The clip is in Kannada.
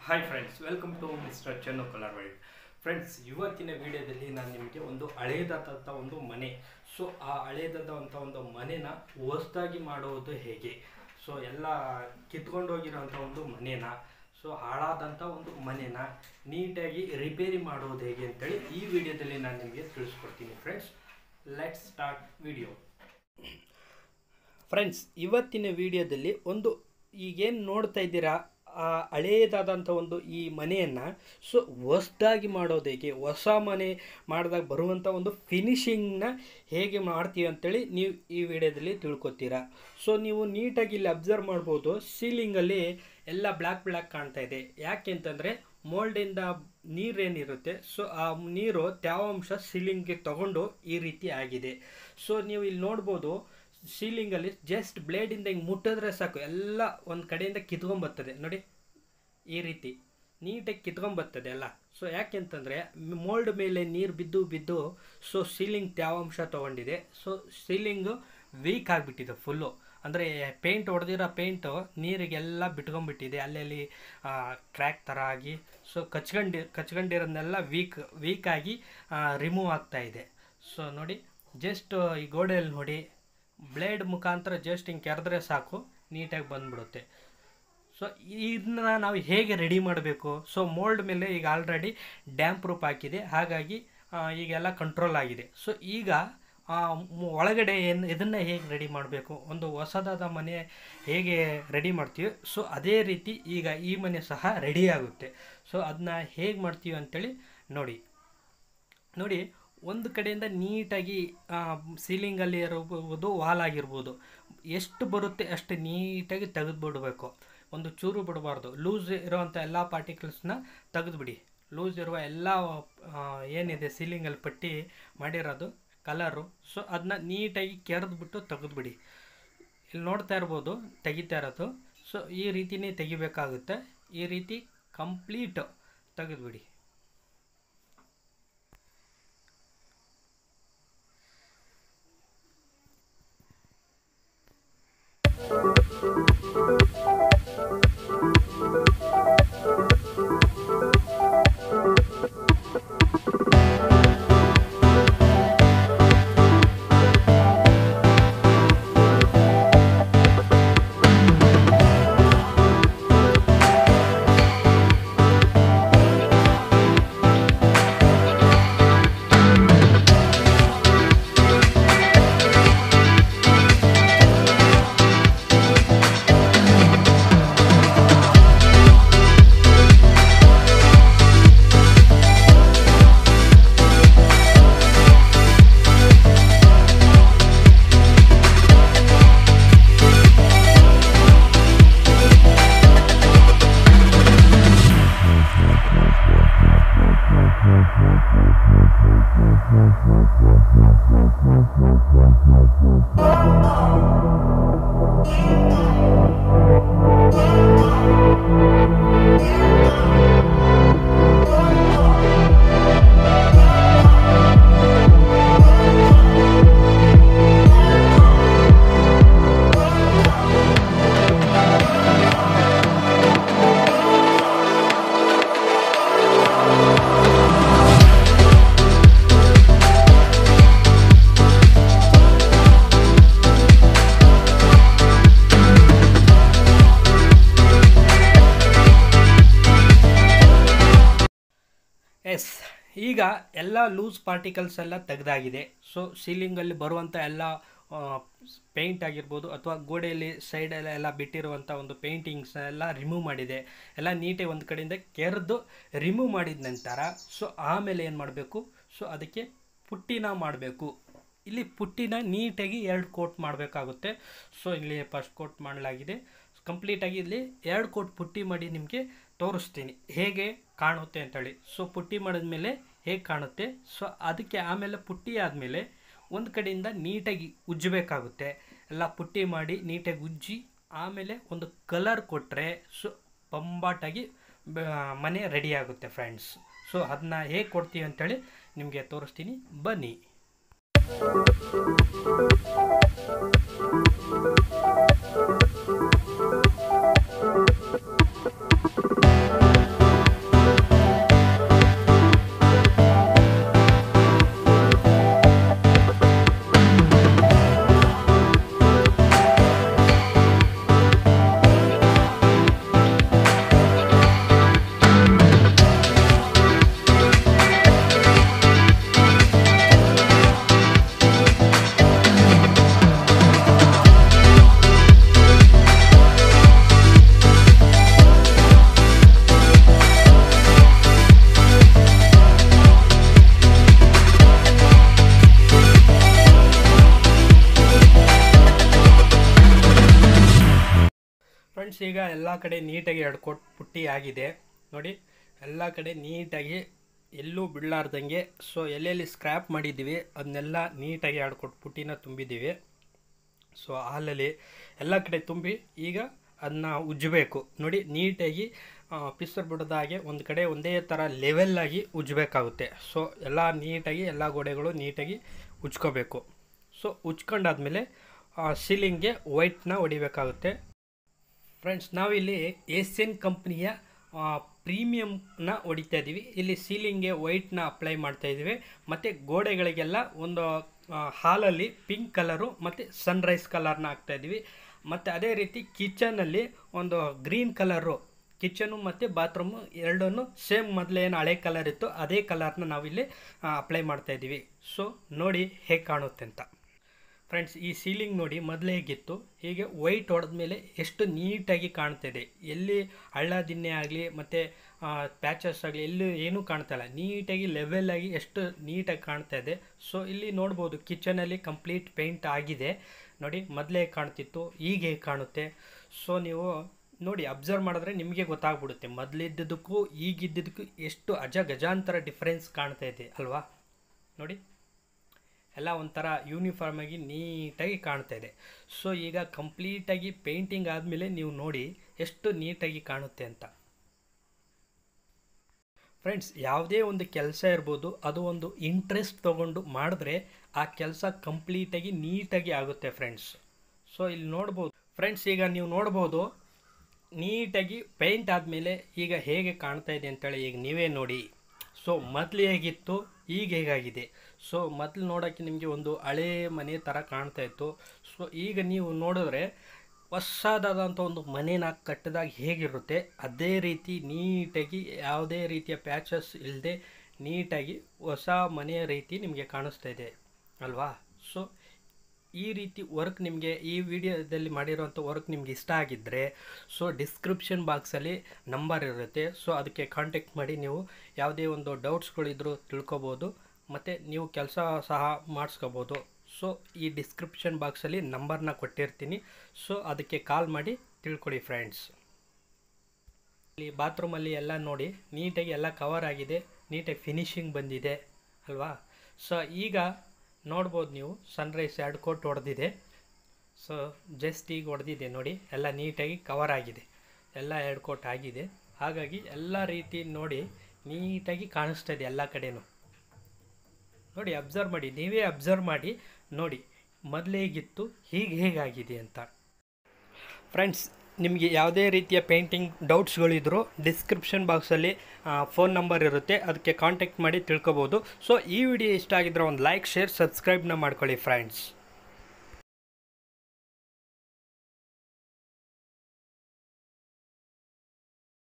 Hi friends, welcome to mister Chennu colour world. Friends, ಇವತ್ತಿನ ವಿಡಿಯೋದಲ್ಲಿ ನಾನು ನಿಮಗೆ ಒಂದು ಹಳೇದಾದಂಥ ಒಂದು ಮನೆ, ಸೊ ಆ ಹಳೇದಾದಂಥ ಒಂದು ಮನೆನ ಹೊಸದಾಗಿ ಮಾಡುವುದು ಹೇಗೆ, ಸೊ ಎಲ್ಲ ಕಿತ್ಕೊಂಡೋಗಿರೋಂಥ ಒಂದು ಮನೆನ, ಸೊ ಹಾಳಾದಂಥ ಒಂದು ಮನೆನ ನೀಟಾಗಿ ರಿಪೇರಿ ಮಾಡೋದು ಹೇಗೆ ಅಂತೇಳಿ ಈ ವಿಡಿಯೋದಲ್ಲಿ ನಾನು ನಿಮಗೆ ತಿಳಿಸ್ಕೊಡ್ತೀನಿ. Friends, let's start video. Friends, ಇವತ್ತಿನ ವಿಡಿಯೋದಲ್ಲಿ ಒಂದು ಈಗೇನು ನೋಡ್ತಾ ಇದ್ದೀರಾ ಆ ಹಳೇದಾದಂಥ ಒಂದು ಈ ಮನೆಯನ್ನು ಸೊ ಹೊಸದಾಗಿ ಮಾಡೋದು ಹೇಗೆ, ಹೊಸ ಮನೆ ಮಾಡಿದಾಗ ಬರುವಂಥ ಒಂದು ಫಿನಿಶಿಂಗ್ನ ಹೇಗೆ ಮಾಡ್ತೀವಿ ಅಂತೇಳಿ ನೀವು ಈ ವಿಡಿಯೋದಲ್ಲಿ ತಿಳ್ಕೊತೀರಾ. ಸೊ ನೀವು ನೀಟಾಗಿ ಇಲ್ಲಿ ಅಬ್ಸರ್ವ್ ಮಾಡ್ಬೋದು, ಸೀಲಿಂಗಲ್ಲಿ ಎಲ್ಲ ಬ್ಲ್ಯಾಕ್ ಕಾಣ್ತಾ ಇದೆ. ಯಾಕೆ ಅಂತಂದರೆ ಮೋಲ್ಡಿಂದ ನೀರೇನಿರುತ್ತೆ ಸೊ ಆ ನೀರು ತೇವಾಂಶ ಸೀಲಿಂಗ್ಗೆ ತಗೊಂಡು ಈ ರೀತಿ ಆಗಿದೆ. ಸೊ ನೀವು ಇಲ್ಲಿ ನೋಡ್ಬೋದು, ಸೀಲಿಂಗಲ್ಲಿ ಜಸ್ಟ್ ಬ್ಲೇಡಿಂದ ಹಿಂಗೆ ಮುಟ್ಟಿದ್ರೆ ಸಾಕು ಎಲ್ಲ ಒಂದು ಕಡೆಯಿಂದ ಕಿತ್ಕೊಂಬರ್ತದೆ. ನೋಡಿ, ಈ ರೀತಿ ನೀಟಾಗಿ ಕಿತ್ಕೊಂಬರ್ತದೆ ಎಲ್ಲ. ಸೊ ಯಾಕೆಂತಂದರೆ ಮೋಲ್ಡ್ ಮೇಲೆ ನೀರು ಬಿದ್ದು ಸೊ ಸೀಲಿಂಗ್ ತೇವಾಂಶ ತೊಗೊಂಡಿದೆ. ಸೊ ಸೀಲಿಂಗು ವೀಕ್ ಆಗಿಬಿಟ್ಟಿದೆ ಫುಲ್ಲು. ಅಂದರೆ ಪೇಂಟ್ ಹೊಡೆದಿರೋ ಪೇಂಟು ನೀರಿಗೆಲ್ಲ ಬಿಟ್ಕೊಂಡ್ಬಿಟ್ಟಿದೆ, ಅಲ್ಲಲ್ಲಿ ಕ್ರ್ಯಾಕ್ ಥರ ಆಗಿ ಸೊ ಕಚ್ಕೊಂಡಿರೋದನ್ನೆಲ್ಲ ವೀಕಾಗಿ ರಿಮೂವ್ ಆಗ್ತಾಯಿದೆ. ಸೊ ನೋಡಿ, ಜಸ್ಟ್ ಈ ಗೋಡೆಯಲ್ಲಿ ನೋಡಿ, ಬ್ಲೇಡ್ ಮುಖಾಂತರ ಜಸ್ಟ್ ಹಿಂಗೆ ಕೆರೆದ್ರೆ ಸಾಕು ನೀಟಾಗಿ ಬಂದ್ಬಿಡುತ್ತೆ. ಸೊ ಇದನ್ನ ನಾವು ಹೇಗೆ ರೆಡಿ ಮಾಡಬೇಕು? ಸೊ ಮೋಲ್ಡ್ ಮೇಲೆ ಈಗ ಆಲ್ರೆಡಿ ಡ್ಯಾಮ್ ಪ್ರೂಫ್ ಹಾಕಿದೆ, ಹಾಗಾಗಿ ಈಗೆಲ್ಲ ಕಂಟ್ರೋಲ್ ಆಗಿದೆ. ಸೊ ಈಗ ಒಳಗಡೆ ಇದನ್ನು ಹೇಗೆ ರೆಡಿ ಮಾಡಬೇಕು, ಒಂದು ಹೊಸದಾದ ಮನೆ ಹೇಗೆ ರೆಡಿ ಮಾಡ್ತೀವಿ ಸೊ ಅದೇ ರೀತಿ ಈಗ ಈ ಮನೆ ಸಹ ರೆಡಿ ಆಗುತ್ತೆ. ಸೊ ಅದನ್ನ ಹೇಗೆ ಮಾಡ್ತೀವಿ ಅಂಥೇಳಿ ನೋಡಿ. ಒಂದು ಕಡೆಯಿಂದ ನೀಟಾಗಿ ಸೀಲಿಂಗಲ್ಲಿ ಇರ್ಬೋದು, ವಾಲ್ ಆಗಿರ್ಬೋದು, ಎಷ್ಟು ಬರುತ್ತೆ ಅಷ್ಟು ನೀಟಾಗಿ ತೆಗೆದುಬಿಡಬೇಕು. ಒಂದು ಚೂರು ಬಿಡಬಾರ್ದು. ಲೂಸ್ ಇರೋವಂಥ ಎಲ್ಲ ಪಾರ್ಟಿಕಲ್ಸ್ನ ತೆಗೆದುಬಿಡಿ. ಲೂಸ್ ಇರುವ ಎಲ್ಲ ಏನಿದೆ ಸೀಲಿಂಗಲ್ಲಿ ಪಟ್ಟಿ ಮಾಡಿರೋದು ಕಲರು, ಸೊ ಅದನ್ನ ನೀಟಾಗಿ ಕೆರೆದ್ಬಿಟ್ಟು ತೆಗೆದುಬಿಡಿ. ಇಲ್ಲಿ ನೋಡ್ತಾ ಇರ್ಬೋದು ತೆಗಿತಾ ಇರೋದು. ಸೊ ಈ ರೀತಿಯೇ ತೆಗಿಬೇಕಾಗುತ್ತೆ. ಈ ರೀತಿ ಕಂಪ್ಲೀಟ್ ತೆಗೆದುಬಿಡಿ. ಎಸ್, ಈಗ ಎಲ್ಲ ಲೂಸ್ ಪಾರ್ಟಿಕಲ್ಸ್ ಎಲ್ಲ ತೆಗೆದಾಗಿದೆ. ಸೊ ಸೀಲಿಂಗಲ್ಲಿ ಬರುವಂಥ ಎಲ್ಲ ಪೇಂಟ್ ಆಗಿರ್ಬೋದು ಅಥವಾ ಗೋಡೆಯಲ್ಲಿ ಸೈಡಲ್ಲೆಲ್ಲ ಬಿಟ್ಟಿರುವಂಥ ಒಂದು ಪೇಂಟಿಂಗ್ಸ್ ಎಲ್ಲ ರಿಮೂವ್ ಮಾಡಿದೆ. ಎಲ್ಲ ನೀಟಾಗಿ ಒಂದು ಕಡೆಯಿಂದ ಕೆರೆದು ರಿಮೂವ್ ಮಾಡಿದ ನಂತರ ಸೊ ಆಮೇಲೆ ಏನು ಮಾಡಬೇಕು, ಸೊ ಅದಕ್ಕೆ ಪುಟ್ಟಿನ ಮಾಡಬೇಕು. ಇಲ್ಲಿ ಪುಟ್ಟಿನ ನೀಟಾಗಿ 2 ಕೋಟ್ ಮಾಡಬೇಕಾಗುತ್ತೆ. ಸೊ ಇಲ್ಲಿ ಫಸ್ಟ್ ಕೋಟ್ ಮಾಡಲಾಗಿದೆ. ಕಂಪ್ಲೀಟಾಗಿ ಇಲ್ಲಿ 2 ಕೋಟ್ ಪುಟ್ಟಿ ಮಾಡಿ ನಿಮಗೆ ತೋರಿಸ್ತೀನಿ ಹೇಗೆ ಕಾಣುತ್ತೆ ಅಂತೇಳಿ. ಸೊ ಪುಟ್ಟಿ ಮಾಡಿದ್ಮೇಲೆ ಹೇಗೆ ಕಾಣುತ್ತೆ, ಸೊ ಅದಕ್ಕೆ ಆಮೇಲೆ ಪುಟ್ಟಿ ಆದಮೇಲೆ ಒಂದು ಕಡೆಯಿಂದ ನೀಟಾಗಿ ಉಜ್ಜಬೇಕಾಗುತ್ತೆ. ಎಲ್ಲ ಪುಟ್ಟಿ ಮಾಡಿ ನೀಟಾಗಿ ಉಜ್ಜಿ ಆಮೇಲೆ ಒಂದು ಕಲರ್ ಕೊಟ್ಟರೆ ಸೊ ಬಂಬಾಟಾಗಿ ಮನೆ ರೆಡಿ ಆಗುತ್ತೆ ಫ್ರೆಂಡ್ಸ್. ಸೊ ಅದನ್ನ ಹೇಗೆ ಕೊಡ್ತೀವಿ ಅಂತೇಳಿ ನಿಮಗೆ ತೋರಿಸ್ತೀನಿ, ಬನ್ನಿ. ಫ್ರೆಂಡ್ಸ್ ಈಗ ಎಲ್ಲ ಕಡೆ ನೀಟಾಗಿ ಎಡ್ಕೊಟ್ಟು ಪುಟ್ಟಿ ಆಗಿದೆ ನೋಡಿ, ಎಲ್ಲ ಕಡೆ ನೀಟಾಗಿ ಎಲ್ಲೂ ಬಿಡಲಾರ್ದಂಗೆ. ಸೊ ಎಲ್ಲೆಲ್ಲಿ ಸ್ಕ್ರ್ಯಾಪ್ ಮಾಡಿದ್ದೀವಿ ಅದನ್ನೆಲ್ಲ ನೀಟಾಗಿ ಎಡ್ಕೊಟ್ಟು ಪುಟ್ಟಿನ ತುಂಬಿದ್ದೀವಿ. ಸೊ ಹಾಲಲ್ಲಿ ಎಲ್ಲ ಕಡೆ ತುಂಬಿ ಈಗ ಅದನ್ನ ಉಜ್ಜಬೇಕು ನೋಡಿ, ನೀಟಾಗಿ ಪಿಸರ್ ಬಿಡೋದಾಗೆ ಒಂದು ಕಡೆ ಒಂದೇ ಥರ ಲೆವೆಲ್ಲಾಗಿ ಉಜ್ಜಬೇಕಾಗುತ್ತೆ. ಸೊ ಎಲ್ಲ ನೀಟಾಗಿ ಎಲ್ಲ ಗೋಡೆಗಳು ನೀಟಾಗಿ ಉಜ್ಕೋಬೇಕು. ಸೊ ಉಜ್ಕೊಂಡಾದ್ಮೇಲೆ ಸೀಲಿಂಗ್ಗೆ ವೈಟ್ನ ಹೊಡಿಬೇಕಾಗುತ್ತೆ. ಫ್ರೆಂಡ್ಸ್ ನಾವಿಲ್ಲಿ ಏಷ್ಯನ್ ಕಂಪ್ನಿಯ ಪ್ರೀಮಿಯಮ್ನ ಹೊಡಿತಾ ಇದ್ದೀವಿ. ಇಲ್ಲಿ ಸೀಲಿಂಗ್ಗೆ ವೈಟ್ನ ಅಪ್ಲೈ ಮಾಡ್ತಾ ಇದ್ದೀವಿ. ಮತ್ತು ಗೋಡೆಗಳಿಗೆಲ್ಲ ಒಂದು ಹಾಲಲ್ಲಿ ಪಿಂಕ್ ಕಲರು ಮತ್ತು ಸನ್ರೈಸ್ ಕಲರ್ನ ಹಾಕ್ತಾಯಿದ್ದೀವಿ. ಮತ್ತು ಅದೇ ರೀತಿ ಕಿಚನಲ್ಲಿ ಒಂದು ಗ್ರೀನ್ ಕಲರು, ಕಿಚನು ಮತ್ತು ಬಾತ್ರೂಮು ಎರಡನ್ನೂ ಸೇಮ್ ಮೊದಲೇನು ಹಳೆ ಕಲರ್ ಇತ್ತು ಅದೇ ಕಲರ್ನ ನಾವಿಲ್ಲಿ ಅಪ್ಲೈ ಮಾಡ್ತಾಯಿದ್ದೀವಿ. ಸೊ ನೋಡಿ ಹೇಗೆ ಕಾಣುತ್ತೆ ಅಂತ. ಫ್ರೆಂಡ್ಸ್ ಈ ಸೀಲಿಂಗ್ ನೋಡಿ ಮೊದಲೇ ಹೇಗಿತ್ತು, ಹೀಗೆ ವೈಟ್ ಹೊಡೆದ್ಮೇಲೆ ಎಷ್ಟು ನೀಟಾಗಿ ಕಾಣ್ತಾಯಿದೆ. ಎಲ್ಲಿ ಹಳ್ಳ ದಿನ್ನೆ ಆಗಲಿ ಮತ್ತು ಪ್ಯಾಚಸ್ ಆಗಲಿ ಎಲ್ಲೂ ಏನೂ ಕಾಣ್ತಾಯಿಲ್ಲ, ನೀಟಾಗಿ ಲೆವೆಲಾಗಿ ಎಷ್ಟು ನೀಟಾಗಿ ಕಾಣ್ತಾ ಇದೆ. ಸೊ ಇಲ್ಲಿ ನೋಡ್ಬೋದು ಕಿಚನಲ್ಲಿ ಕಂಪ್ಲೀಟ್ ಪೇಂಟ್ ಆಗಿದೆ ನೋಡಿ, ಮೊದಲೇ ಕಾಣ್ತಿತ್ತು ಈಗ ಹೇಗೆ ಕಾಣುತ್ತೆ. ಸೊ ನೀವು ನೋಡಿ ಅಬ್ಸರ್ವ್ ಮಾಡಿದ್ರೆ ನಿಮಗೆ ಗೊತ್ತಾಗ್ಬಿಡುತ್ತೆ ಮೊದಲಿದ್ದದಕ್ಕೂ ಈಗಿದ್ದದಕ್ಕೂ ಎಷ್ಟು ಗಜಾಂತರ ಡಿಫ್ರೆನ್ಸ್ ಕಾಣ್ತಾ ಇದೆ ಅಲ್ವಾ. ನೋಡಿ ಎಲ್ಲ ಒಂಥರ ಯೂನಿಫಾರ್ಮ್ ಆಗಿ ನೀಟಾಗಿ ಕಾಣ್ತಾ ಇದೆ. ಸೊ ಈಗ ಕಂಪ್ಲೀಟಾಗಿ ಪೇಂಟಿಂಗ್ ಆದಮೇಲೆ ನೀವು ನೋಡಿ ಎಷ್ಟು ನೀಟಾಗಿ ಕಾಣುತ್ತೆ ಅಂತ. ಫ್ರೆಂಡ್ಸ್ ಯಾವುದೇ ಒಂದು ಕೆಲಸ ಇರ್ಬೋದು, ಅದು ಒಂದು ಇಂಟ್ರೆಸ್ಟ್ ತೊಗೊಂಡು ಮಾಡಿದ್ರೆ ಆ ಕೆಲಸ ಕಂಪ್ಲೀಟಾಗಿ ನೀಟಾಗಿ ಆಗುತ್ತೆ ಫ್ರೆಂಡ್ಸ್. ಸೊ ಇಲ್ಲಿ ನೋಡ್ಬೋದು ಫ್ರೆಂಡ್ಸ್, ಈಗ ನೀವು ನೋಡ್ಬೋದು ನೀಟಾಗಿ ಪೇಂಟ್ ಆದಮೇಲೆ ಈಗ ಹೇಗೆ ಕಾಣ್ತಾ ಇದೆ ಅಂತೇಳಿ ಈಗ ನೀವೇ ನೋಡಿ. ಸೊ ಮೊದಲು ಹೇಗಿತ್ತು ಈಗ ಹೇಗಾಗಿದೆ. ಸೊ ಮೊದಲು ನೋಡೋಕ್ಕೆ ನಿಮಗೆ ಒಂದು ಹಳೇ ಮನೆ ಥರ ಕಾಣ್ತಾ ಇತ್ತು. ಸೊ ಈಗ ನೀವು ನೋಡಿದ್ರೆ ಹೊಸದಾದಂಥ ಒಂದು ಮನೇನ ಕಟ್ಟಿದಾಗ ಹೇಗಿರುತ್ತೆ ಅದೇ ರೀತಿ ನೀಟಾಗಿ ಯಾವುದೇ ರೀತಿಯ ಪ್ಯಾಚಸ್ ಇಲ್ಲದೆ ನೀಟಾಗಿ ಹೊಸ ಮನೆಯ ರೀತಿ ನಿಮಗೆ ಕಾಣಿಸ್ತಾ ಇದೆ ಅಲ್ವಾ. ಸೊ ಈ ರೀತಿ ವರ್ಕ್ ನಿಮಗೆ ಈ ವಿಡಿಯೋದಲ್ಲಿ ಮಾಡಿರೋಂಥ ವರ್ಕ್ ನಿಮ್ಗೆ ಇಷ್ಟ ಆಗಿದ್ದರೆ ಸೊ ಡಿಸ್ಕ್ರಿಪ್ಷನ್ ಬಾಕ್ಸಲ್ಲಿ ನಂಬರ್ ಇರುತ್ತೆ. ಸೊ ಅದಕ್ಕೆ ಕಾಂಟ್ಯಾಕ್ಟ್ ಮಾಡಿ ನೀವು ಯಾವುದೇ ಒಂದು ಡೌಟ್ಸ್ಗಳಿದ್ರೂ ತಿಳ್ಕೊಬೋದು ಮತ್ತು ನೀವು ಕೆಲಸ ಸಹ ಮಾಡಿಸ್ಕೋಬೋದು. ಸೊ ಈ ಡಿಸ್ಕ್ರಿಪ್ಷನ್ ಬಾಕ್ಸಲ್ಲಿ ನಂಬರ್ನ ಕೊಟ್ಟಿರ್ತೀನಿ. ಸೊ ಅದಕ್ಕೆ ಕಾಲ್ ಮಾಡಿ ತಿಳ್ಕೊಳ್ಳಿ ಫ್ರೆಂಡ್ಸ್. ಇಲ್ಲಿ ಬಾತ್ರೂಮಲ್ಲಿ ಎಲ್ಲ ನೋಡಿ ನೀಟಾಗಿ ಎಲ್ಲ ಕವರ್ ಆಗಿದೆ, ನೀಟಾಗಿ ಫಿನಿಶಿಂಗ್ ಬಂದಿದೆ ಅಲ್ವಾ. ಸೊ ಈಗ ನೋಡ್ಬೋದು ನೀವು ಸನ್ರೈಸ್ 2 ಕೋಟ್ ಹೊಡೆದಿದೆ. ಸೊ ಜಸ್ಟ್ ಈಗ ಹೊಡೆದಿದೆ ನೋಡಿ, ಎಲ್ಲ ನೀಟಾಗಿ ಕವರ್ ಆಗಿದೆ, ಎಲ್ಲ 2 ಕೋಟ್ ಆಗಿದೆ. ಹಾಗಾಗಿ ಎಲ್ಲ ರೀತಿ ನೋಡಿ ನೀಟಾಗಿ ಕಾಣಿಸ್ತಾ ಇದೆ ಎಲ್ಲ ಕಡೆನೂ. ನೋಡಿ ಅಬ್ಸರ್ವ್ ಮಾಡಿ, ನೀವೇ ಅಬ್ಸರ್ವ್ ಮಾಡಿ ನೋಡಿ ಮೊದಲು ಹೇಗಿತ್ತು ಹೇಗಾಗಿದೆ ಅಂತ. ಫ್ರೆಂಡ್ಸ್ ನಿಮಗೆ ಯಾವುದೇ ರೀತಿಯ ಪೇಂಟಿಂಗ್ ಡೌಟ್ಸ್ಗಳಿದ್ದರೂ ಡಿಸ್ಕ್ರಿಪ್ಷನ್ ಬಾಕ್ಸಲ್ಲಿ ಫೋನ್ ನಂಬರ್ ಇರುತ್ತೆ, ಅದಕ್ಕೆ ಕಾಂಟ್ಯಾಕ್ಟ್ ಮಾಡಿ ತಿಳ್ಕೊಬೋದು. ಸೊ ಈ ವಿಡಿಯೋ ಇಷ್ಟ ಆಗಿದ್ರೆ ಒಂದು ಲೈಕ್, ಶೇರ್, ಸಬ್ಸ್ಕ್ರೈಬ್ನ ಮಾಡ್ಕೊಳ್ಳಿ ಫ್ರೆಂಡ್ಸ್.